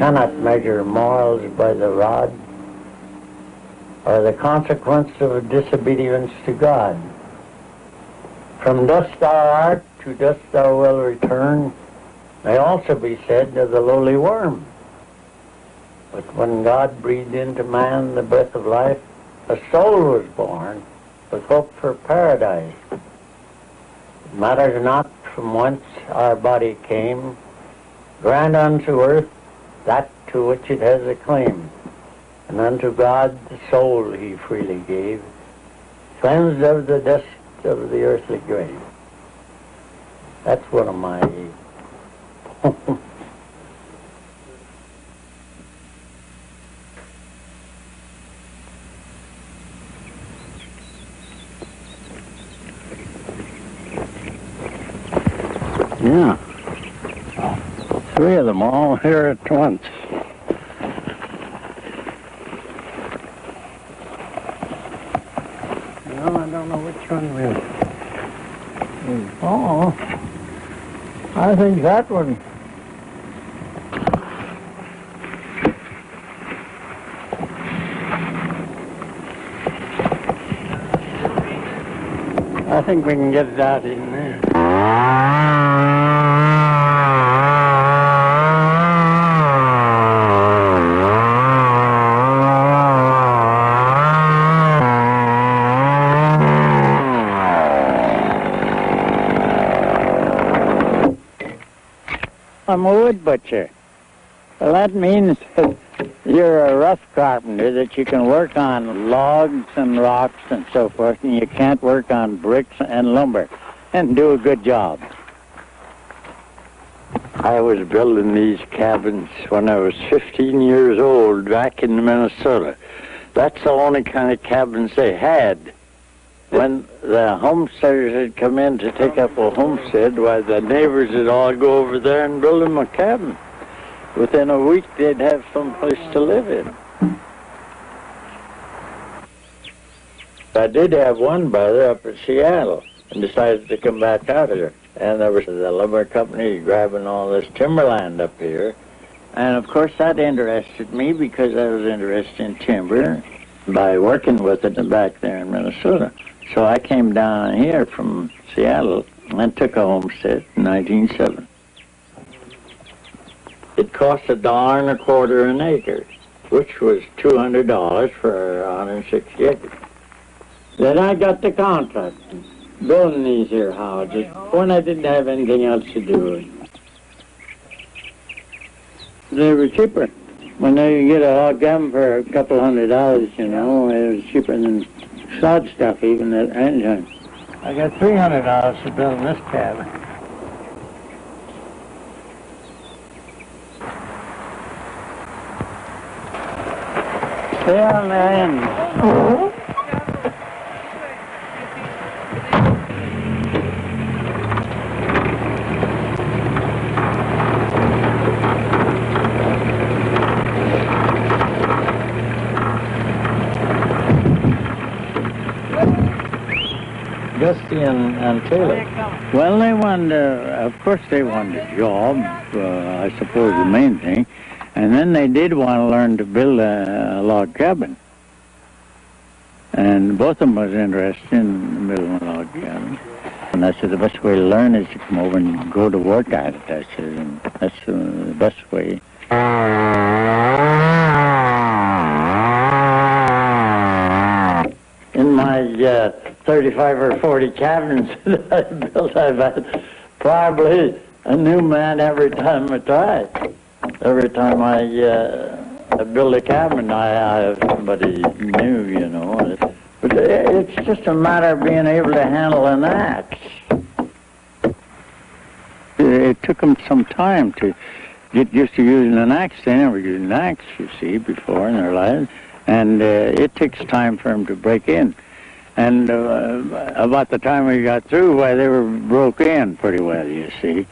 Cannot measure morals by the rod, or the consequence of disobedience to God. From dust thou art, to dust thou will return, may also be said of the lowly worm. But when God breathed into man the breath of life, a soul was born with hope for paradise. It matters not from whence our body came, grant unto earth that to which it has a claim, and unto God the soul he freely gave, cleansed of the dust of the earthly grave. That's one of my poems. Yeah. Three of them all here at once. No, I don't know which one will. Oh, I think that one. I think we can get it out in there. I'm a wood butcher. Well, that means that you're a rough carpenter, that you can work on logs and rocks and so forth, and you can't work on bricks and lumber and do a good job. I was building these cabins when I was 15 years old back in Minnesota. That's the only kind of cabins they had. When the homesteaders had come in to take up a homestead, why, the neighbors would all go over there and build them a cabin. Within a week, they'd have some place to live in. I did have one brother up in Seattle and decided to come back out here. And there was the lumber company grabbing all this timberland up here. And of course, that interested me because I was interested in timber by working with it back there in Minnesota. So I came down here from Seattle and took a homestead in 1907. It cost $1.25 an acre, which was $200 for 160 acres. Then I got the contract building these here houses when I didn't have anything else to do. They were cheaper. When you get a log cabin for a couple $100, you know, it was cheaper than sod stuff even at any time. I got $300 for building this cabin. Stay on the end. Gusty and Taylor. Well, they wanted, of course they wanted a job, I suppose the main thing. And then they did want to learn to build a log cabin. And both of them was interested in building a log cabin. And I said the best way to learn is to come over and go to work at it. I said, and that's the best way. In my 35 or 40 cabins that I built, I've had probably a new man every time I try. Every time I build a cabin, I have somebody new, you know. But it's just a matter of being able to handle an axe. It took them some time to get used to using an axe. They never used an axe, you see, before in their lives. And it takes time for them to break in. And about the time we got through, why, they were broke in pretty well, you see.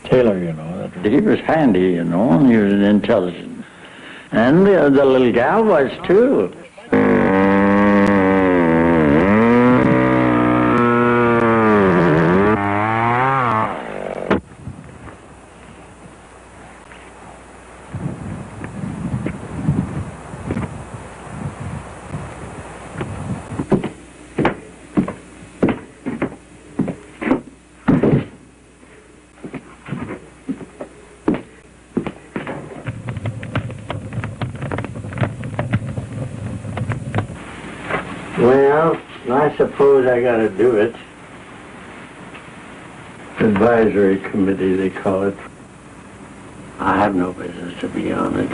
Taylor, you know, he was handy, you know, and he was intelligent. And the little gal was, too. Well, I suppose I got to do it. Advisory committee, they call it. I have no business to be on it.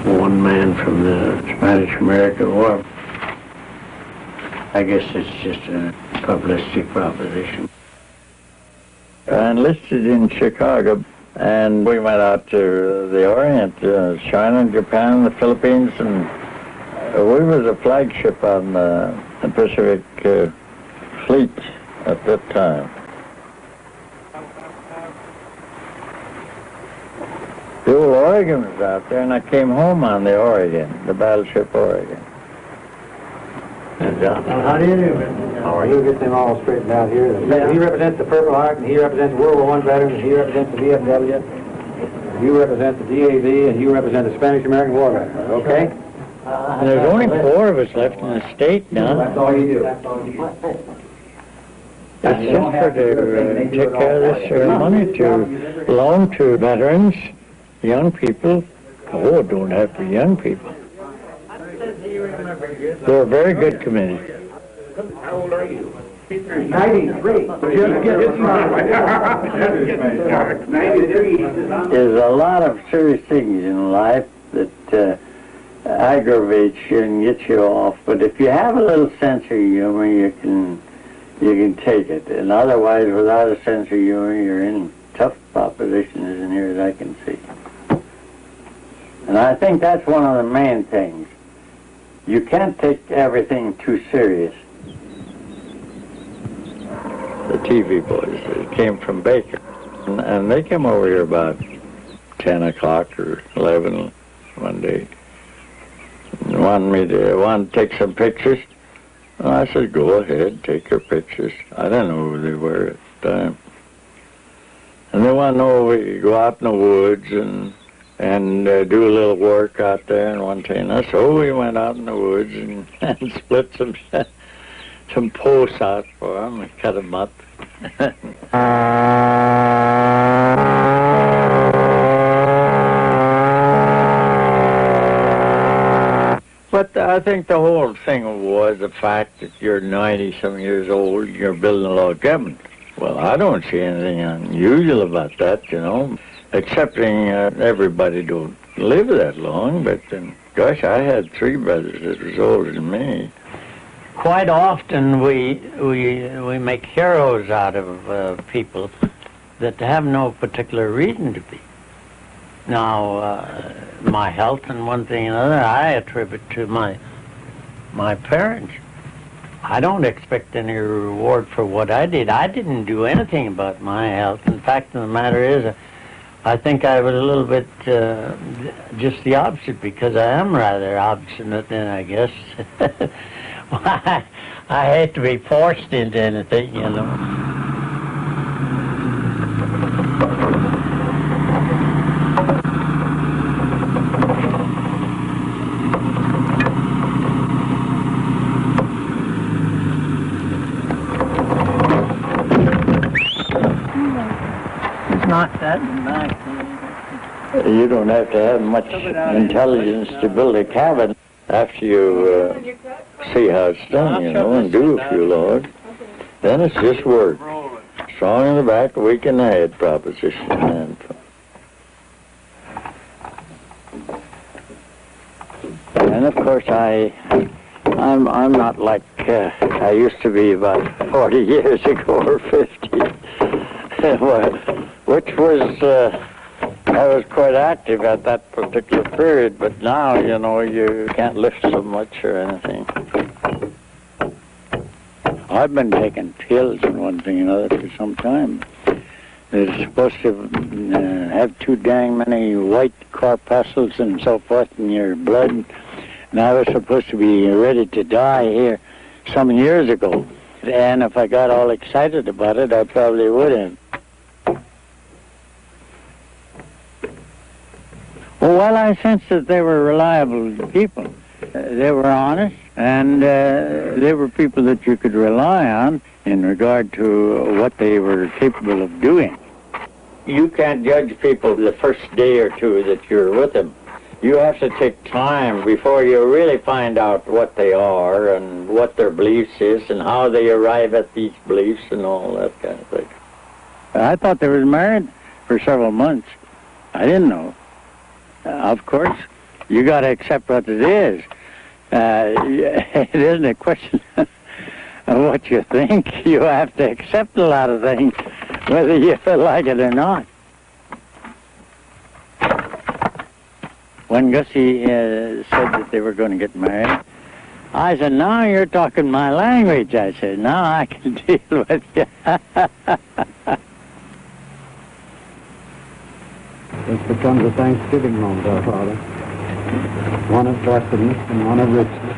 One man from the Spanish-American War. I guess it's just a publicity proposition. I enlisted in Chicago, and we went out to the Orient, China, Japan, the Philippines, and we was a flagship on the Pacific Fleet at that time. The old Oregon was out there, and I came home on the Oregon, the battleship Oregon. And how do you do? How are you? We'll get them all straightened out here. He represents the Purple Heart, and he represents World War I veterans, and he represents the VFW. You represent the DAV, and you represent the Spanish-American War veterans, okay? There's only 4 of us left in the state now. That's all you do. It's just for to take care of this money to loan to veterans, young people. Oh, it don't have to be young people. They're a very good committee. How old are you? 93. 93. There's a lot of serious things in life that aggravates you and gets you off, but if you have a little sense of humor, you can take it. And otherwise, without a sense of humor, you're in tough proposition as near as I can see. And I think that's one of the main things. You can't take everything too serious. The TV boys, they came from Baker, and they came over here about 10 o'clock or 11 one day. Wanted to take some pictures. Well, I said, go ahead, take your pictures. I didn't know who they were at the time. And they want to know we could go out in the woods and do a little work out there and one thing. I said, oh, we went out in the woods and split some posts out for them and cut them up. But I think the whole thing was the fact that you're 90-some years old, you're building a log cabin. Well, I don't see anything unusual about that, you know, excepting everybody don't live that long, but gosh, I had 3 brothers that was older than me. Quite often we make heroes out of people that have no particular reason to be. Now, my health and one thing and another, I attribute to my parents. I don't expect any reward for what I did. I didn't do anything about my health. In fact, the matter is, I think I was a little bit just the opposite, because I am rather obstinate, and I guess I hate to be forced into anything, you know. Not that nice. You don't have to have much intelligence to build a cabin after you see how it's done, you know, and do a few logs. Then it's just work. Strong in the back, weak in the head proposition. And of course, I I'm not like I used to be about 40 years ago or 50, which was I was quite active at that particular period. But now, you know, you can't lift so much or anything. I've been taking pills and one thing and another for some time. They're supposed to have too dang many white corpuscles and so forth in your blood. And I was supposed to be ready to die here some years ago. And if I got all excited about it, I probably would have. Well, I sensed that they were reliable people. They were honest, and they were people that you could rely on in regard to what they were capable of doing. You can't judge people the first day or two that you're with them. You have to take time before you really find out what they are and what their beliefs is and how they arrive at these beliefs and all that kind of thing. I thought they were married for several months. I didn't know. Of course, you got to accept what it is. It isn't a question of what you think. You have to accept a lot of things, whether you like it or not. When Gussie said that they were going to get married, I said, now you're talking my language. I said, now I can deal with you. This becomes a Thanksgiving moment, our Father. One of blessedness and one of richness.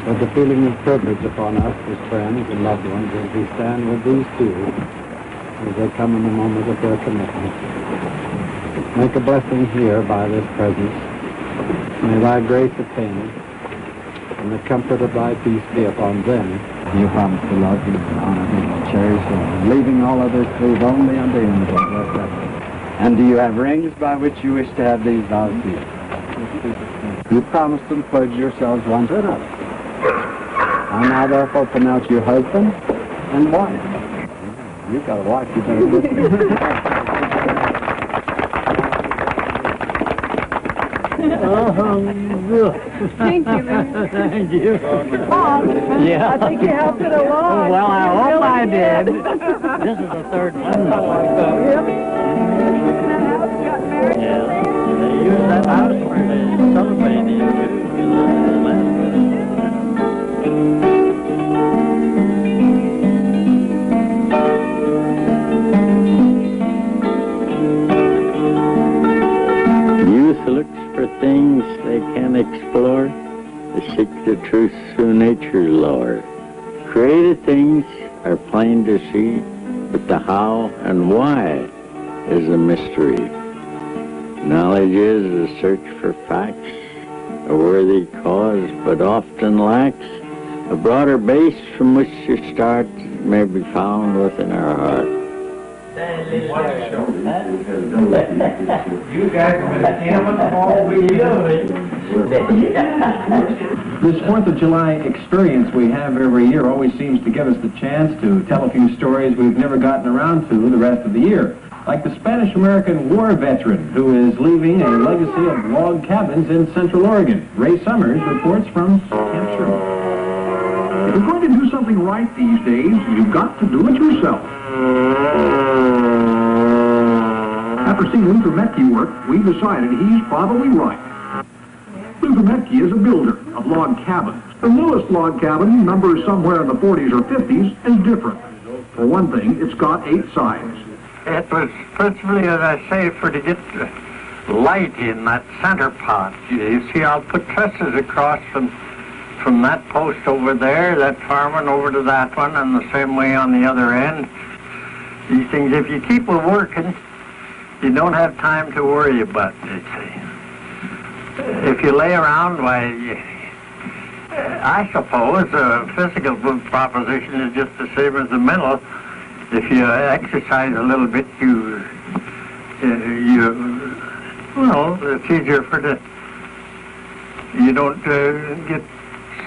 But the feeling of privilege upon us as friends and loved ones as we stand with these two as they come in the moment of their commitment. Make a blessing here by this presence. May thy grace attain, and the comfort of thy peace be upon them. You promise to love and honor and cherish, and leaving all others cleave only unto him. And do you have rings by which you wish to have these vows sealed? You promise to pledge yourselves one to another. I now therefore pronounce you husband and wife. You've got a wife, you better listen. Thank you, Larry. Thank you. Bob, Yeah. I think you helped it a lot. Well, I You hope really I did. This is the third one. Really? That house got married? Yeah. They use that house for celebrating too. Youth looks for things they can explore. They seek the truth through nature's lore. Created things are plain to see, but the how and why is a mystery. Knowledge is a search for facts, a worthy cause, but often lacks a broader base from which to start may be found within our heart. You guys have been camping all week. This 4th of July experience we have every year always seems to give us the chance to tell a few stories we've never gotten around to the rest of the year. Like the Spanish-American war veteran who is leaving a legacy of log cabins in Central Oregon. Ray Summers reports from Camp Sherman. If you're going to do something right these days, you've got to do it yourself. After seeing Luther Metke work, we decided he's probably right. Luther Metke is a builder of log cabins. The newest log cabin, numbers somewhere in the 40s or 50s, is different. For one thing, it's got 8 sides. It was principally, as I say, for to get light in that center part. You see, I'll put trusses across from that post over there, that far one over to that one, and the same way on the other end. These things, if you keep it working, you don't have time to worry about it. If you lay around, why, I suppose the physical proposition is just the same as the mental. If you exercise a little bit, well, it's easier you don't get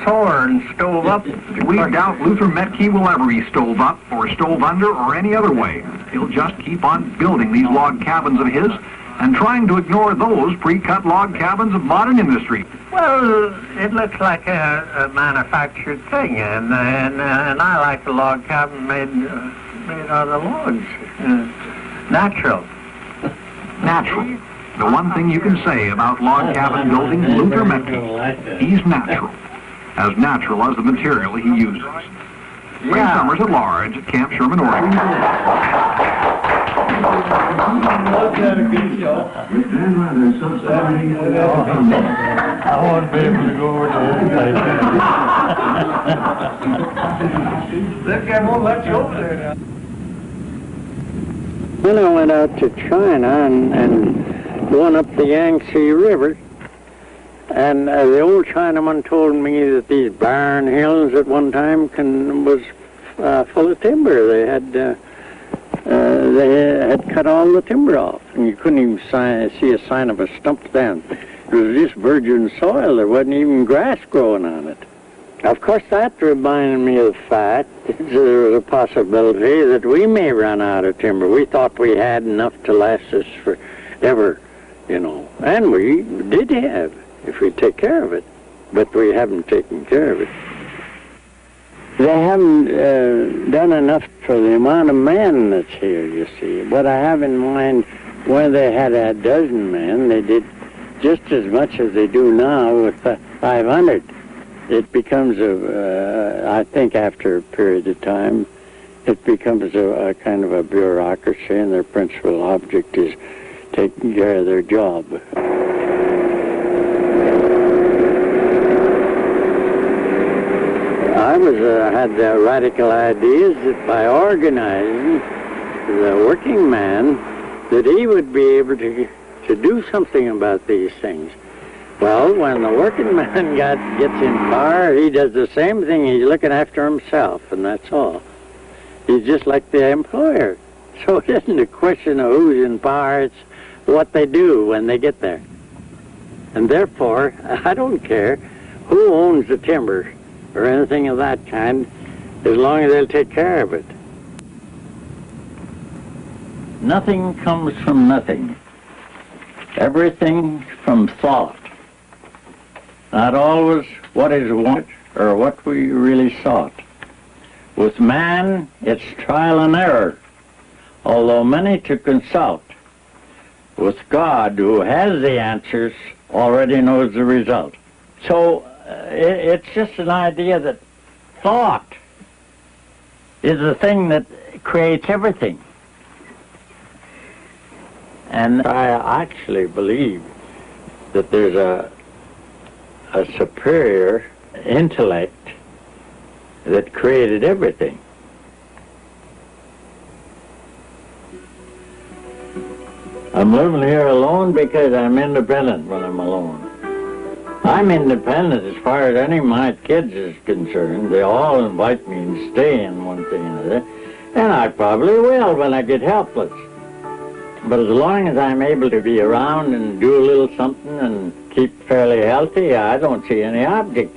sore and stove up. We doubt Luther Metke will ever be stove up or stove under or any other way. He'll just keep on building these log cabins of his and trying to ignore those pre-cut log cabins of modern industry. Well, it looks like a manufactured thing, and I like the log cabin made out of logs. Natural. Natural. The one thing you can say about log cabin building Luther Metke, he's natural. As natural as the material he uses. Three summers at large at Camp Sherman, Oregon. I want to be able to go over to his place. That guy won't let you over there now. Then I went out to China and going up the Yangtze River, and the old Chinaman told me that these barren hills at one time was full of timber. They had cut all the timber off, and you couldn't even see a sign of a stump then. It was just virgin soil. There wasn't even grass growing on it. Of course, that reminded me of the fact that there was a possibility that we may run out of timber. We thought we had enough to last us forever, you know, and we did have, if we take care of it, but we haven't taken care of it. They haven't done enough for the amount of men that's here, you see. What I have in mind, when they had a dozen men, they did just as much as they do now with 500. It becomes I think after a period of time, it becomes a kind of a bureaucracy, and their principal object is taking care of their job. I had the radical ideas that by organizing the working man, that he would be able to do something about these things. Well, when the working man gets in power, he does the same thing. He's looking after himself, and that's all. He's just like the employer. So it isn't a question of who's in power, it's what they do when they get there. And therefore, I don't care who owns the timber or anything of that kind, as long as they'll take care of it. Nothing comes from nothing. Everything from thought. Not always what is wanted or what we really sought. With man, it's trial and error, although many to consult. With God, who has the answers, already knows the result. So it's just an idea that thought is the thing that creates everything. And I actually believe that there's a superior intellect that created everything. I'm living here alone because I'm independent when I'm alone. I'm independent as far as any of my kids is concerned. They all invite me and stay in one thing or another, and I probably will when I get helpless. But as long as I'm able to be around and do a little something and keep fairly healthy, I don't see any object.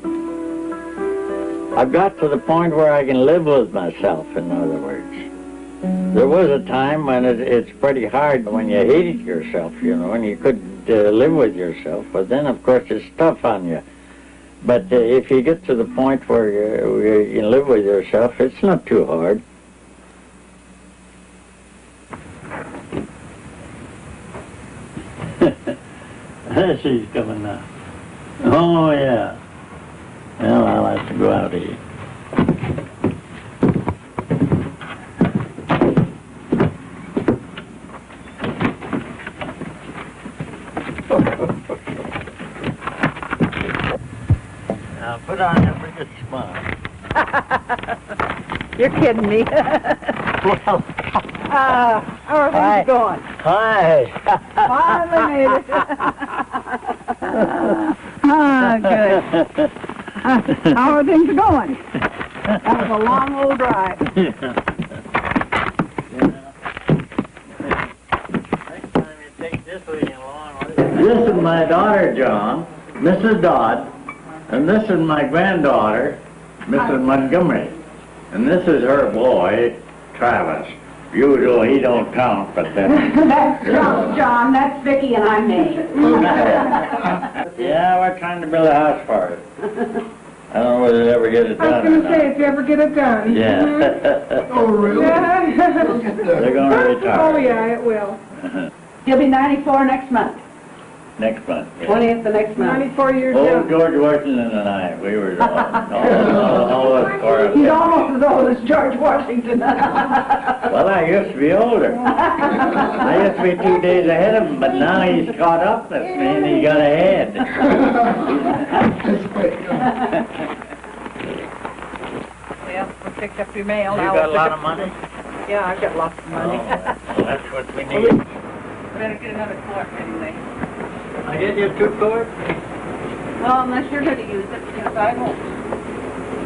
I've got to the point where I can live with myself, in other words. There was a time when it's pretty hard when you hated yourself, you know, and you couldn't live with yourself. But then, of course, it's tough on you. But if you get to the point where you can live with yourself, it's not too hard. She's coming now. Oh, yeah. Well, I'll have to go out here. Now, put on your biggest smile. You're kidding me. Well, How are things going? hi. Finally made it. Good. How are things going? That was a long old drive. Next time you take this with you along. This is my daughter, John, Mrs. Dodd, and this is my granddaughter, Mrs. Montgomery, and this is her boy, Travis. Usual, he don't count, but then. That's John, that's Vicki, and I'm May. Yeah, we're trying to build a house for it. I don't know whether they'll ever get it done. I was going to say, if you ever get it done. Yeah. Oh, really? They're going to retire. Oh, yeah, it will. He'll be 94 next month. Next month. Yeah. 20th of next month. 94 years Old young. George Washington and I, we were all us for He's almost as old as George Washington. Well, I used to be older. I used to be 2 days ahead of him, but now he's caught up with me and he got ahead. Well, we picked up your mail. You got a lot of money? Yeah, I've got lots of money. Oh, well, that's what we need. Better get another quart anyway. I get you 2 quarts? Well, unless you're going to use it, because I won't.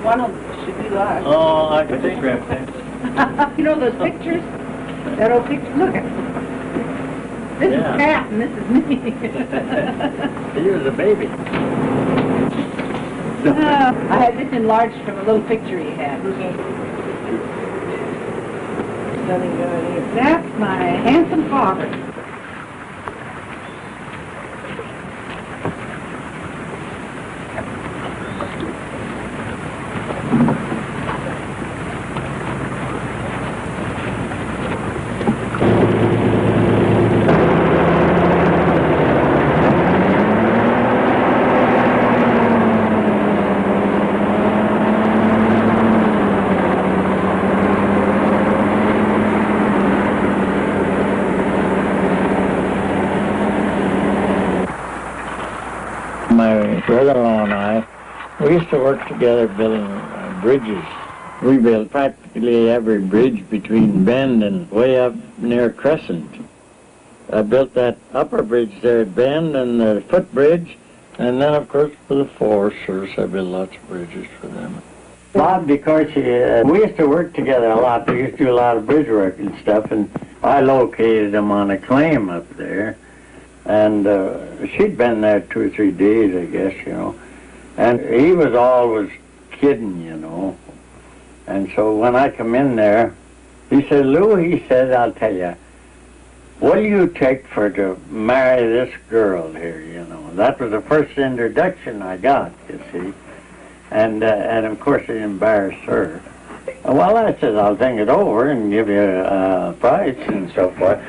One of them should be last. Oh, I could think of things. You know those pictures? That old picture? Look at this is Yeah. Pat and this is me. He was a baby. I had this enlarged from a little picture he had. That's my handsome father. My brother-in-law and I, we used to work together building bridges. We built practically every bridge between Bend and way up near Crescent. I built that upper bridge there at Bend and the footbridge, and then of course for the Forest Service I built lots of bridges for them. Bob DeCourcy, we used to work together a lot. We used to do a lot of bridge work and stuff, and I located him on a claim up there. And she'd been there 2 or 3 days, I guess, you know. And he was always kidding, you know. And so when I come in there, he said, Lou, he said, I'll tell you, what do you take for to marry this girl here, you know? That was the first introduction I got, you see. And of course it embarrassed her. Well, I said, I'll think it over and give you a price and so forth.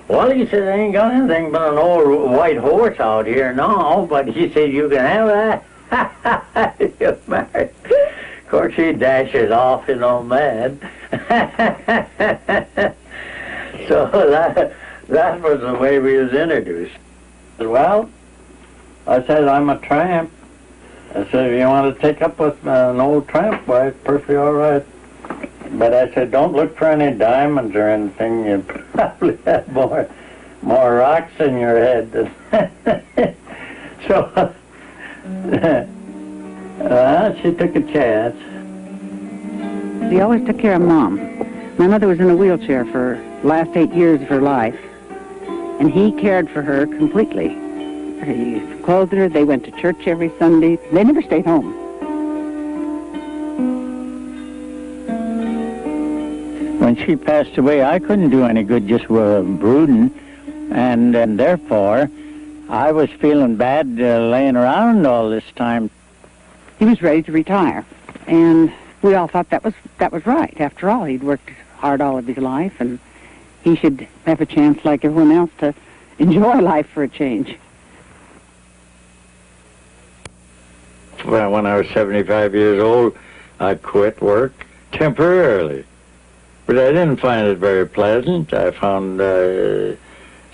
Well, he said, I ain't got anything but an old white horse out here now, but he said, you can have that. You're married. Of course, he dashes off, you know, mad. So that was the way we was introduced. Well, I said, I'm a tramp. I said, if you want to take up with an old tramp, why, it's perfectly all right. But I said, don't look for any diamonds or anything. You probably have more rocks in your head. So, she took a chance. He always took care of Mom. My mother was in a wheelchair for the last 8 years of her life, and he cared for her completely. He clothed her, they went to church every Sunday. They never stayed home. When she passed away, I couldn't do any good just brooding, and therefore, I was feeling bad laying around all this time. He was ready to retire, and we all thought that was right. After all, he'd worked hard all of his life, and he should have a chance like everyone else to enjoy life for a change. Well, when I was 75 years old, I quit work temporarily. But I didn't find it very pleasant. I found laying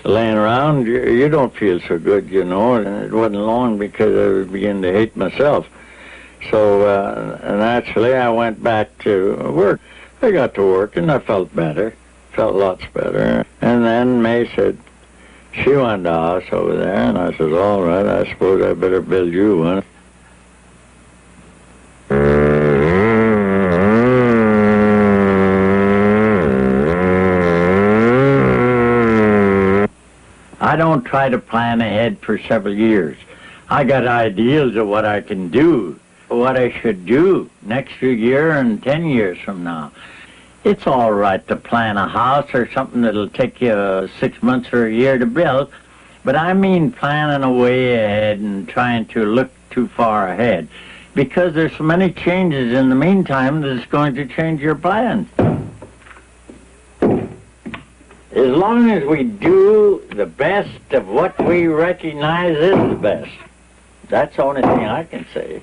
around, you don't feel so good, you know, and it wasn't long because I was beginning to hate myself. So naturally, I went back to work. I got to work, and I felt better, felt lots better. And then May said, she wanted a house over there, and I said, all right, I suppose I better build you one. I don't try to plan ahead for several years. I got ideas of what I can do, what I should do next year and 10 years from now. It's all right to plan a house or something that'll take you 6 months or a year to build, but I mean planning a way ahead and trying to look too far ahead, because there's so many changes in the meantime that's going to change your plans. As long as we do the best of what we recognize is the best. That's the only thing I can say.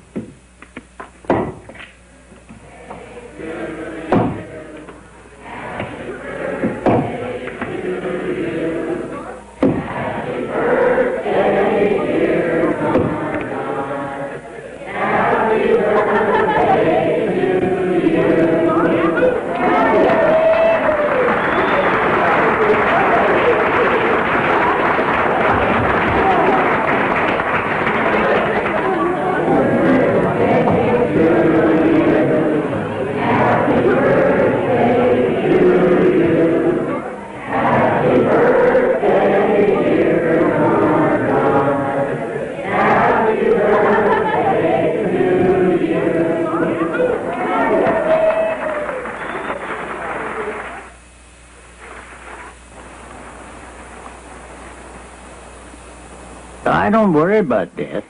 I don't worry about death.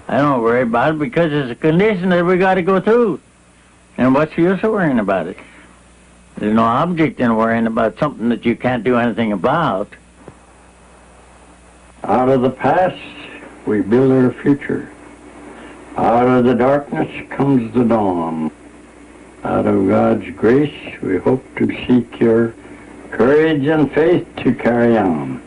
I don't worry about it because it's a condition that we got to go through. And what's the use of worrying about it? There's no object in worrying about something that you can't do anything about. Out of the past, we build our future. Out of the darkness comes the dawn. Out of God's grace, we hope to seek your courage and faith to carry on.